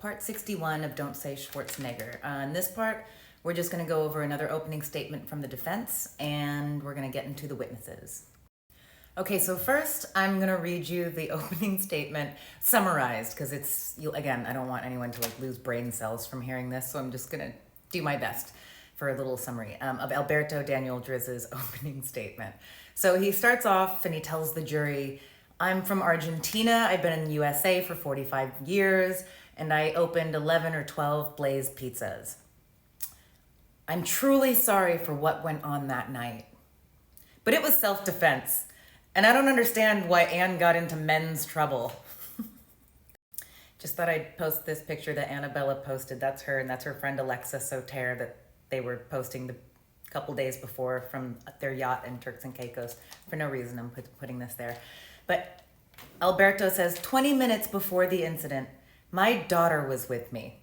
part 61 of Don't Say Schwarzenegger. In this part, we're just going to go over another opening statement from the defense, and we're going to get into the witnesses. Okay, so first, I'm going to read you the opening statement summarized, because again, I don't want anyone to lose brain cells from hearing this, so I'm just going to do my best for a little summary of Alberto Daniel Drizz's opening statement. So he starts off and he tells the jury, I'm from Argentina. I've been in the USA for 45 years, and I opened 11 or 12 Blaze pizzas. I'm truly sorry for what went on that night. But it was self-defense, and I don't understand why Anne got into men's trouble. Just thought I'd post this picture that Anabella posted. That's her, and that's her friend Alexa Soter that they were posting the couple days before from their yacht in Turks and Caicos. For no reason, I'm putting this there. But Alberto says, 20 minutes before the incident, my daughter was with me.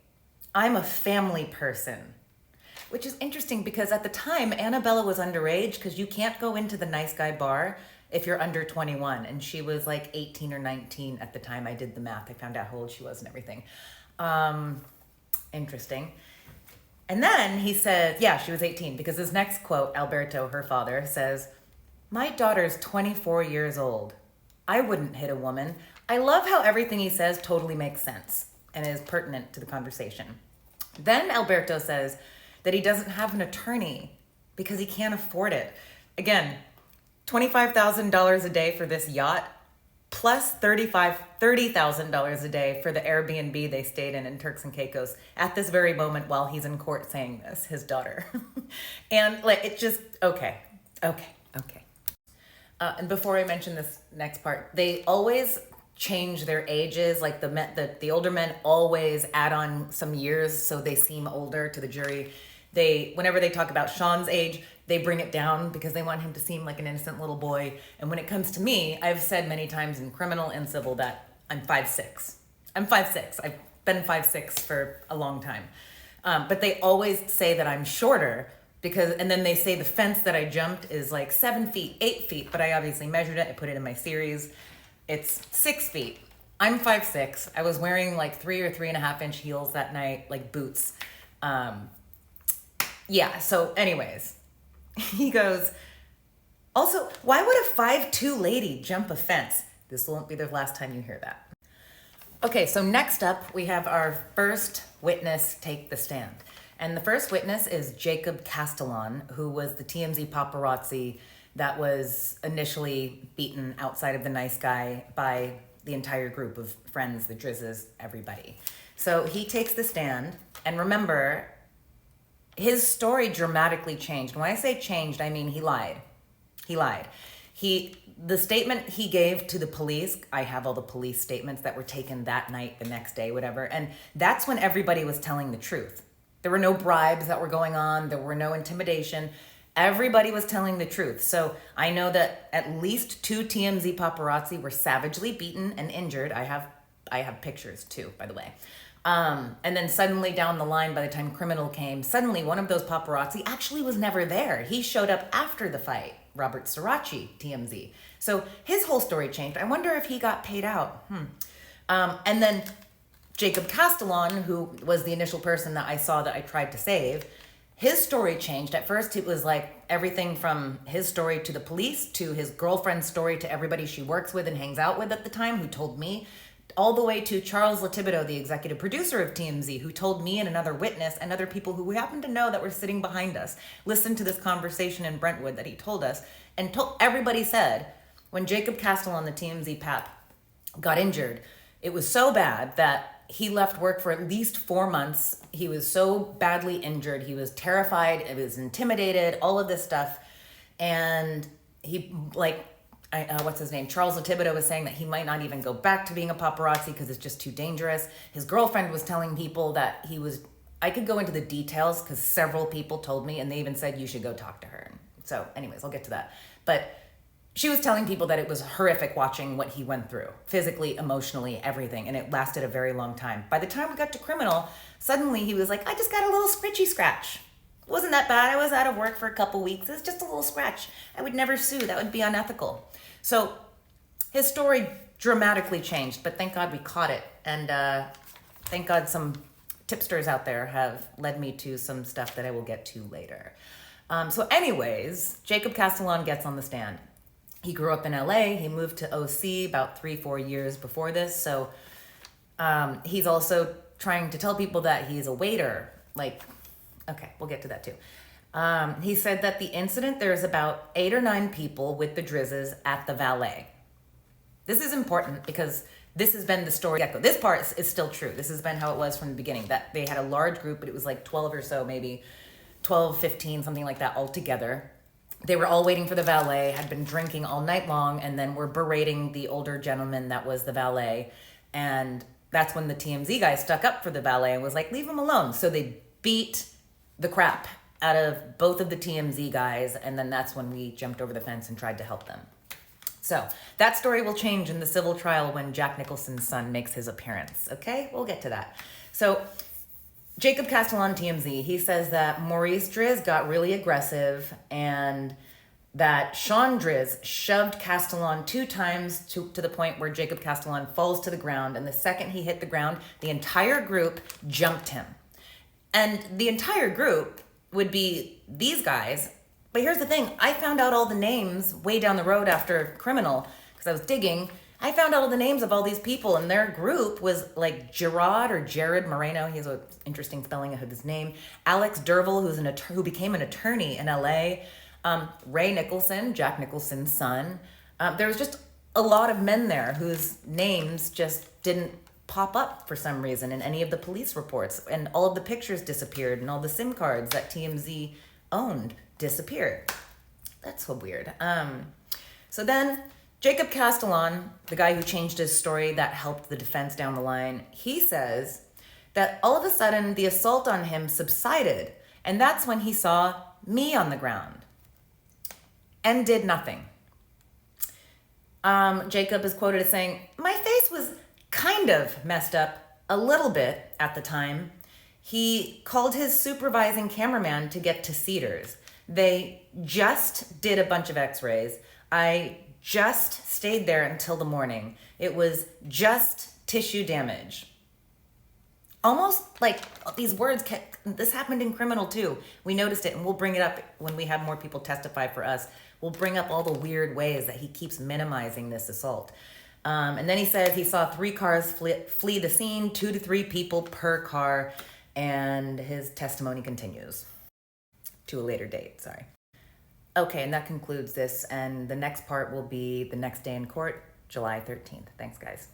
I'm a family person. Which is interesting because at the time, Anabella was underage because you can't go into the Nice Guy bar if you're under 21. And she was like 18 or 19 at the time. I did the math. I found out how old she was and everything. Interesting. And then he said, yeah, she was 18 because his next quote, Alberto, her father, says, my daughter's 24 years old. I wouldn't hit a woman. I love how everything he says totally makes sense and is pertinent to the conversation. Then Alberto says that he doesn't have an attorney because he can't afford it. Again, $25,000 a day for this yacht, plus $30,000 a day for the Airbnb they stayed in Turks and Caicos at this very moment while he's in court saying this, his daughter. And it just, okay. And before I mention this next part, they always change their ages. Like the older men always add on some years so they seem older to the jury. Whenever they talk about Sean's age, they bring it down because they want him to seem like an innocent little boy. And when it comes to me, I've said many times in criminal and civil that I'm 5'6". I'm 5'6". I've been 5'6" for a long time. But they always say that I'm shorter and then they say the fence that I jumped is like 7 feet, 8 feet, but I obviously measured it. I put it in my series. It's 6 feet. I'm 5'6". I was wearing 3 or 3.5 inch heels that night, like boots. Yeah, so anyways, he goes, also, why would a 5'2" lady jump a fence? This won't be the last time you hear that. Okay, so next up, we have our first witness take the stand. And the first witness is Jacob Castillon, who was the TMZ paparazzi that was initially beaten outside of the Nice Guy by the entire group of friends, the Drizzes, everybody. So he takes the stand, and remember, his story dramatically changed. When I say changed, I mean he lied. He lied. The statement he gave to the police, I have all the police statements that were taken that night, the next day, whatever, and that's when everybody was telling the truth. There were no bribes that were going on. There were no intimidation. Everybody was telling the truth. So I know that at least 2 TMZ paparazzi were savagely beaten and injured. I have pictures too, by the way. And then suddenly down the line, by the time criminal came, suddenly one of those paparazzi actually was never there. He showed up after the fight, Robert Srirachi, TMZ. So his whole story changed. I wonder if he got paid out. And then Jacob Castillon, who was the initial person that I saw that I tried to save, his story changed. At first, it was everything from his story to the police, to his girlfriend's story, to everybody she works with and hangs out with at the time, who told me, all the way to Charles Latibido, the executive producer of TMZ, who told me and another witness and other people who we happened to know that were sitting behind us, listened to this conversation in Brentwood that he told us, and everybody said, when Jacob Castillon, the TMZ pap, got injured, it was so bad that he left work for at least 4 months. He was so badly injured. He was terrified. He was intimidated, all of this stuff. And he, what's his name? Charles Latibido was saying that he might not even go back to being a paparazzi because it's just too dangerous. His girlfriend was telling people that I could go into the details because several people told me, and they even said you should go talk to her. So anyways, I'll get to that. But she was telling people that it was horrific watching what he went through, physically, emotionally, everything, and it lasted a very long time. By the time we got to criminal, suddenly he was like, I just got a little scritchy scratch. It wasn't that bad. I was out of work for a couple weeks. It's just a little scratch. I would never sue. That would be unethical. So his story dramatically changed, but thank God we caught it. And thank God some tipsters out there have led me to some stuff that I will get to later. So anyways, Jacob Castillon gets on the stand. He grew up in LA. He moved to OC about 3-4 years before this. So he's also trying to tell people that he's a waiter. Like, okay, we'll get to that too. He said that the incident, there's about 8 or 9 people with the drizzes at the valet. This is important because this has been the story. This part is still true. This has been how it was from the beginning, that they had a large group, but it was like 12 or so, maybe 12, 15, something like that all together. They were all waiting for the valet, had been drinking all night long, and then were berating the older gentleman that was the valet. And that's when the TMZ guy stuck up for the valet and was like, leave him alone. So they beat the crap out of both of the TMZ guys, and then that's when we jumped over the fence and tried to help them. So that story will change in the civil trial when Jack Nicholson's son makes his appearance, okay? We'll get to that. So Jacob Castillon, TMZ, he says that Maurice Drizz got really aggressive and that Sean Drizz shoved Castillon 2 times to the point where Jacob Castillon falls to the ground, and the second he hit the ground, the entire group jumped him. And the entire group would be these guys. But here's the thing. I found out all the names way down the road after Criminal because I was digging. I found out all the names of all these people, and their group was like Jared Moreno. He has an interesting spelling of his name. Alex Derville, who became an attorney in LA. Ray Nicholson, Jack Nicholson's son. There was just a lot of men there whose names just didn't pop up for some reason in any of the police reports, and all of the pictures disappeared, and all the SIM cards that TMZ owned disappeared. That's so weird. So then Jacob Castillon, the guy who changed his story that helped the defense down the line, he says that all of a sudden the assault on him subsided, and that's when he saw me on the ground and did nothing. Jacob is quoted as saying, my face was kind of messed up a little bit at the time. He called his supervising cameraman to get to Cedars. They just did a bunch of x-rays. I just stayed there until the morning. It was just tissue damage. Almost like these words this happened in Criminal too. We noticed it, and we'll bring it up when we have more people testify for us. We'll bring up all the weird ways that he keeps minimizing this assault. And then he says he saw 3 cars flee the scene, 2 to 3 people per car, and his testimony continues to a later date, sorry. Okay, and that concludes this, and the next part will be the next day in court, July 13th. Thanks, guys.